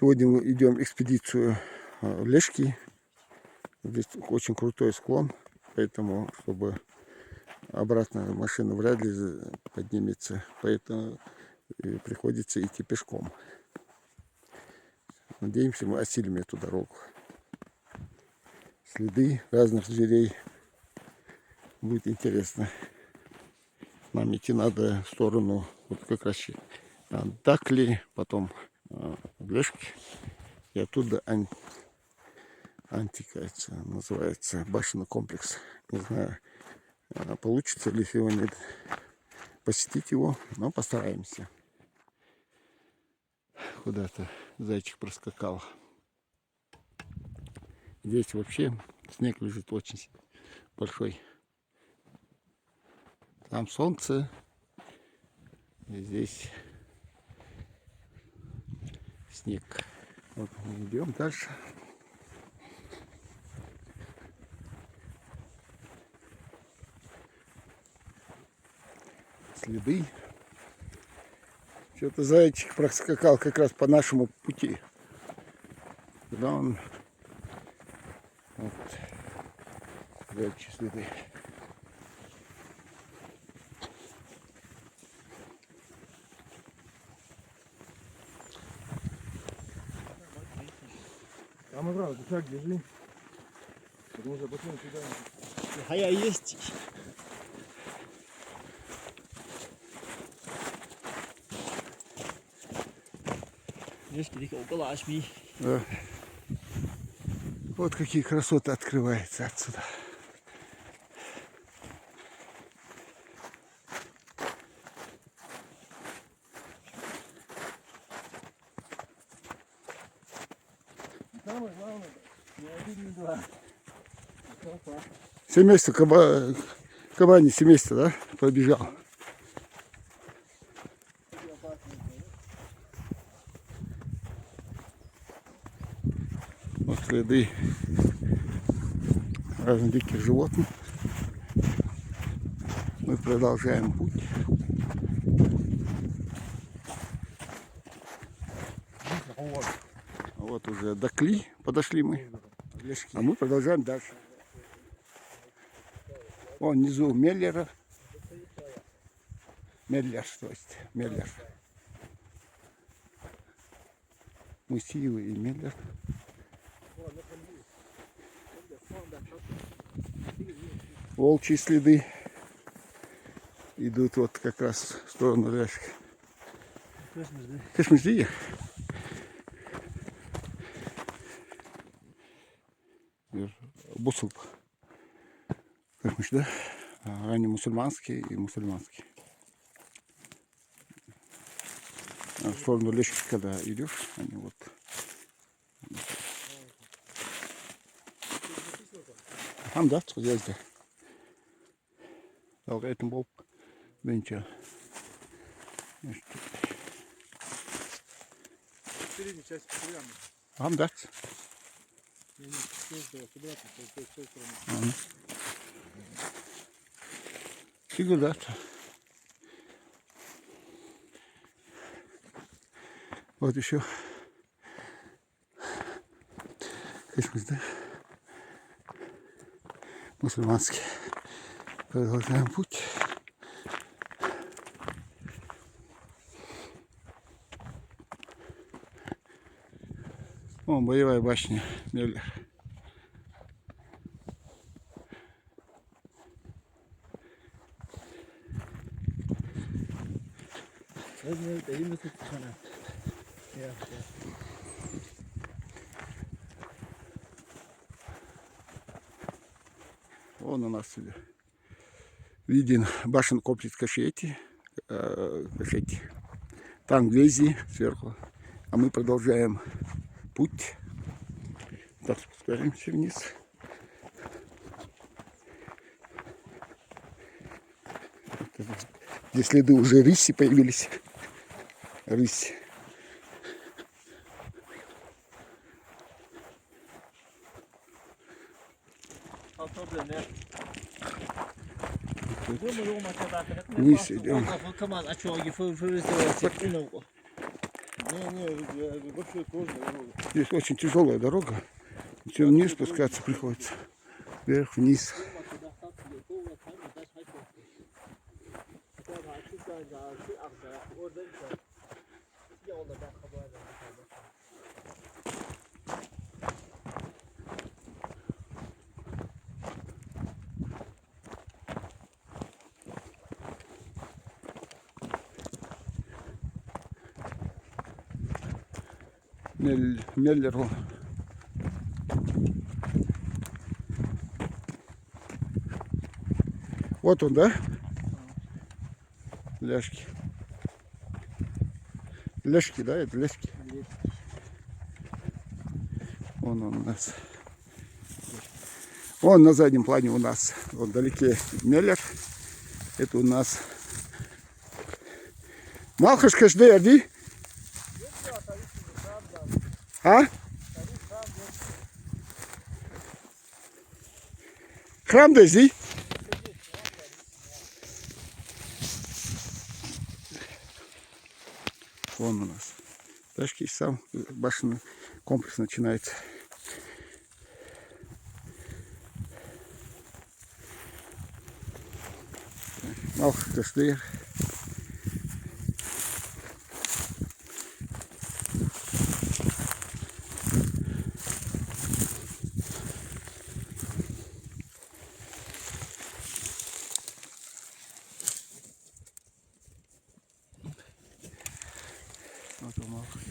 Сегодня мы идем экспедицию в Лешки. Здесь очень крутой склон, поэтому, чтобы обратно машина вряд ли поднимется, поэтому приходится идти пешком. Надеемся, мы осилим эту дорогу. Следы разных зверей. Будет интересно. Нам идти надо в сторону, вот как раз Дакли, потом в Лешки, и оттуда Антика, называется, башенный комплекс. Не знаю, получится ли сегодня посетить его, но постараемся. Куда-то зайчик проскакал. Здесь вообще снег лежит очень большой. Там солнце, и здесь снег. Вот мы идем дальше. Следы. Что-то зайчик проскакал как раз по нашему пути. Когда он... Вот. Зайчьи следы. Там обратно, ты шаг держи. Потому что потом сюда... А я есть. Да. Вот какие красоты открываются отсюда. Самое главное, не один, не два. Семейство кабани, семейство, да, побежал. Вот следы разных диких животных. Мы продолжаем путь. Вот уже до Кли подошли мы. А мы продолжаем дальше. Вон внизу Меллера. Меллер, то есть Меллер. Мусиевый и Меллер. Волчьи следы идут вот как раз в сторону Лешки. Кашмиждия. Бусуп. Кашмижда. Ранее мусульманский и мусульманский. В сторону Лешки, когда идешь, они вот. Там, да, тут есть. Dalgaitın bol bence. Передняя часть прямо. Там, да. Фигура. Вот еще. Кашмирда. Мусульманский. Продолжаем путь. О, боевая башня Меллер. Вон у нас виден башенный комплекс Кашети. Там Глези сверху. А мы продолжаем путь. Так, спускаемся вниз. Здесь следы уже рыси появились. Рысь. Вниз идем. Не, вообще сложная дорога. Здесь очень тяжелая дорога. Все вниз спускаться приходится. Вверх, вниз. Меллер вон. Вот он, да? Ляшки. Ляшки, да? Это ляшки. Вон он у нас. Вон на заднем плане у нас. Вот вдалеке Меллер. Это у нас. Малхашка ждерди. А? Храм дези. Вон у нас. Ташки сам башенный комплекс начинается. Малхашка ждер. Вот он, Малхашка.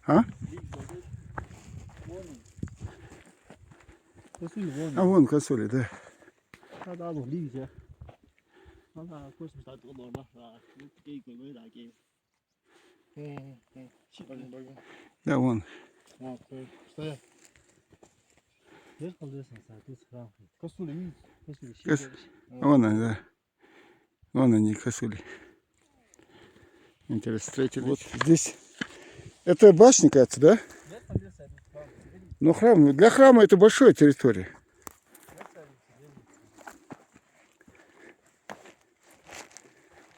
А? А вон консоли, да. Đó một ly chưa? Nó là cuối cùng tụi nó mà là cái mới lại cái. Да, вон. Стоять. Biết không đưa sản sản тут сразу. Косули, видите? После Вон они, да. Вон они, косули. Интересно, встретили. Вот здесь. Это башня, кажется, да? Но храм, для храма это большая территория.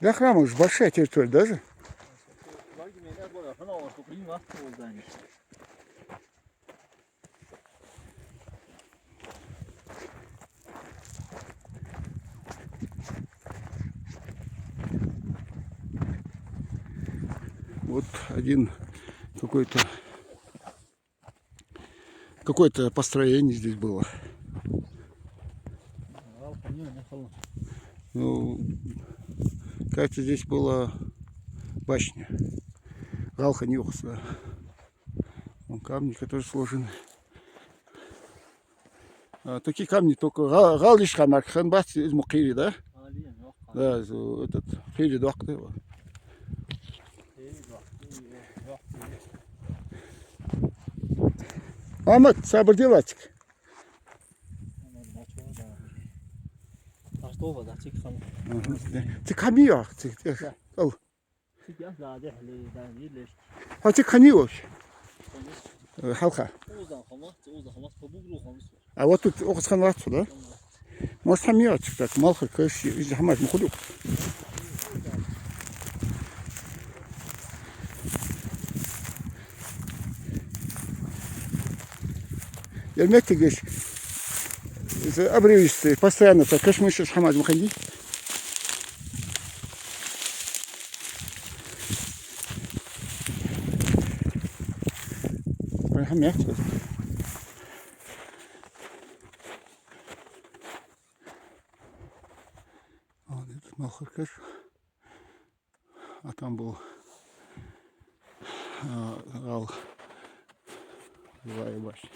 Для храма же большая территория даже. Вот один какое-то построение здесь было. Ну, кажется, здесь была башня. Галха Ньюхас, да. Вон камни, которые сложены. Такие камни только Галиш Хамар Ханбас из Мукири, да? Да, этот Хири Дохты. Ахмад, сабыр делать. Ты камио, ты ты камио. Халка. А вот тут Охсханватсу, да? Может камио, так малха, конечно, из Хамад Мухулюк. Я вместе говоришь, обрывистый, постоянно так, кашмыш Хамад Мухади. Мягко. Вот этот Малхаркаш. А там был Ал. Живая башня.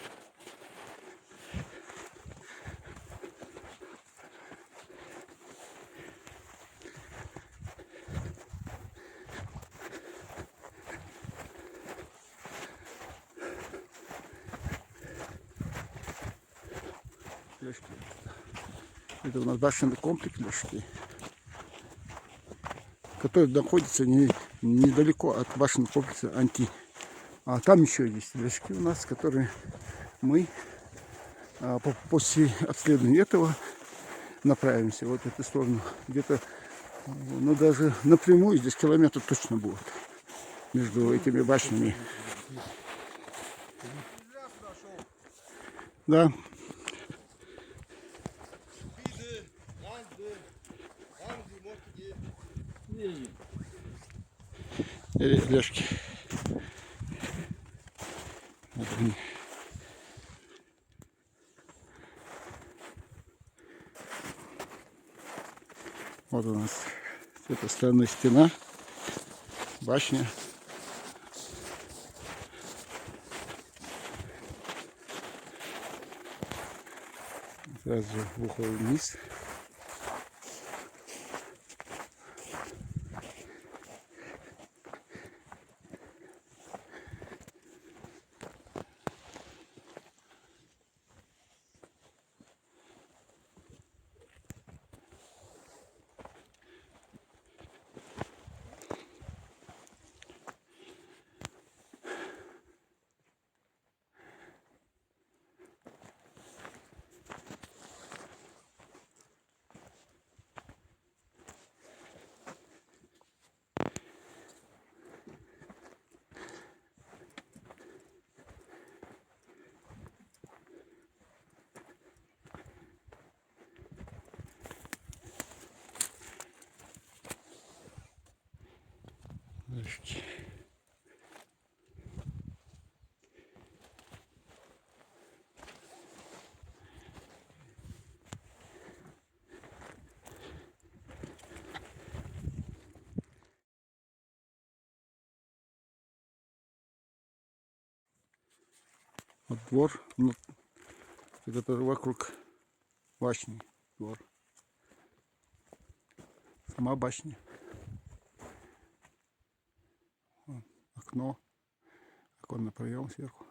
Лешки. Это у нас башенный комплекс Лешки, который находится недалеко от башенного комплекса Анти. А там еще есть Лешки у нас, которые мы после обследования этого направимся вот в эту сторону. Где-то, ну даже напрямую здесь километр точно будет между этими башнями. Да. Лешки. Вот они. Вот у нас с этой стороны стена, башня. Сразу выходим вниз. Лешки. Вот двор, ну, который вокруг башни. Двор. Сама башня. Вон, окно. Оконный проем сверху.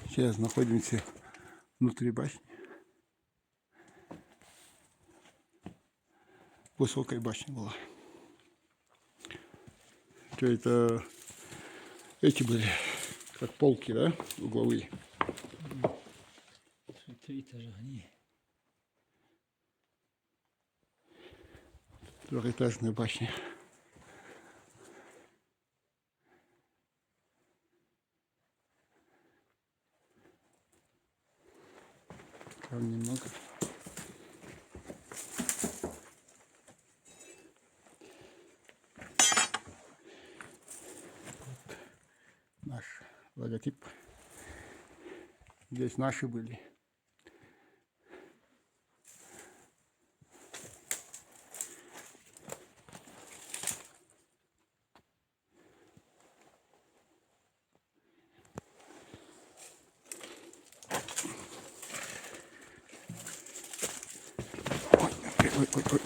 Сейчас находимся внутри башни. Высокая башня была. Что это? Эти были, как полки, да, угловые. 3 этажа они. Трехэтажная башня. Там немного. Вот наш логотип. Здесь наши были.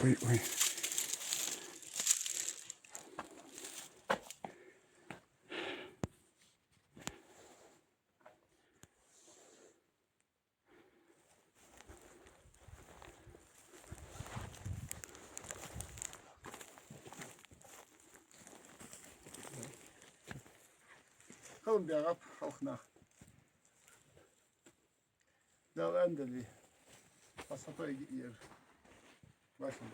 Ой. Колумбия халқына дәләндели пассатой ер башын.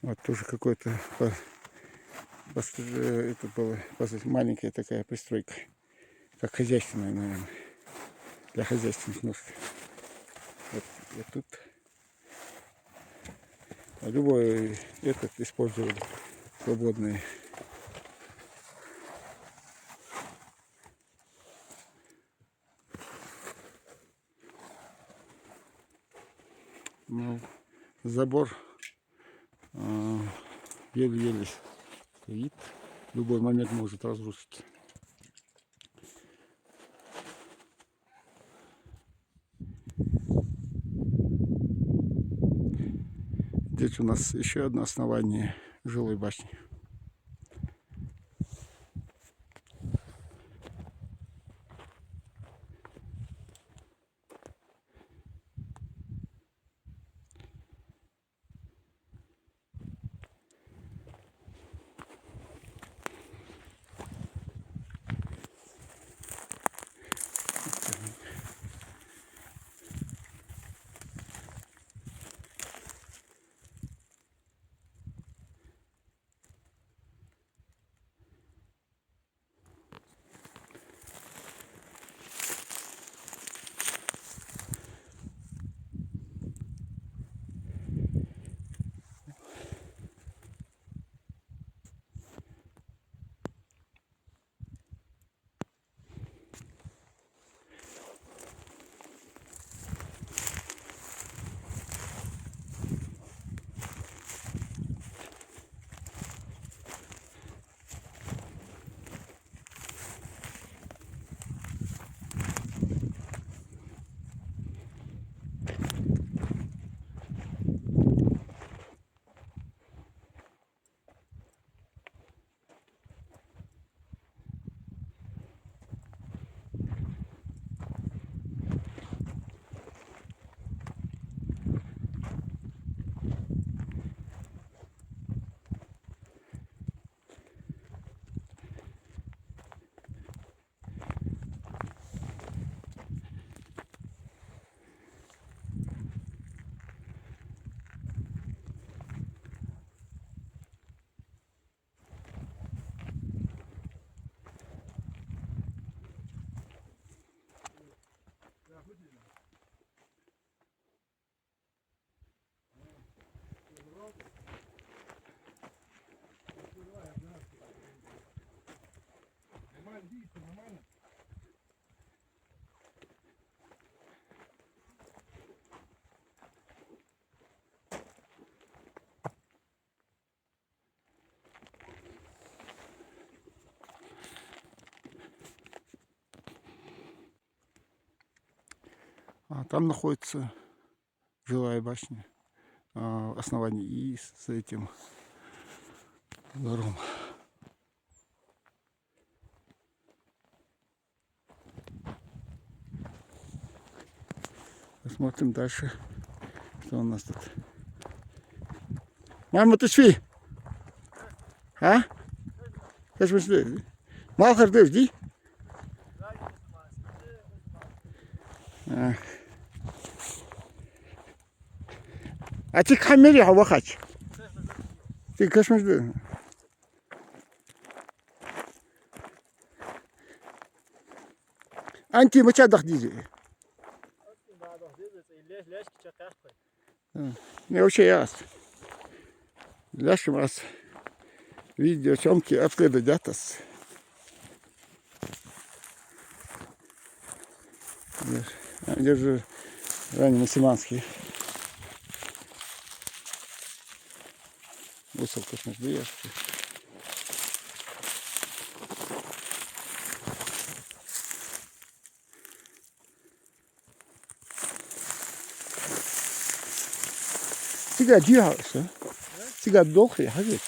Вот тоже какой-то это была маленькая такая пристройка, как хозяйственная, наверное, для хозяйственных нужд. Вот тут любой этот использовали свободный. Но забор еле-еле стоит. В любой момент может разрушиться. Здесь у нас еще одно основание жилой башни. Нормально, видите, нормально. А там находится жилая башня, основание и с этим двором. Посмотрим дальше, что у нас тут. Мама, ты шви? А? Малхар, ты жди. А ты камери хавахач? Ты кашмажды? Анти мача дахдизи. Не вообще ясно. Ляшим раз видеосъемки откуда дятас. Держи ранее Масиманский. Высылка между яшкой. Сига дьявол, сига дохи, хагит.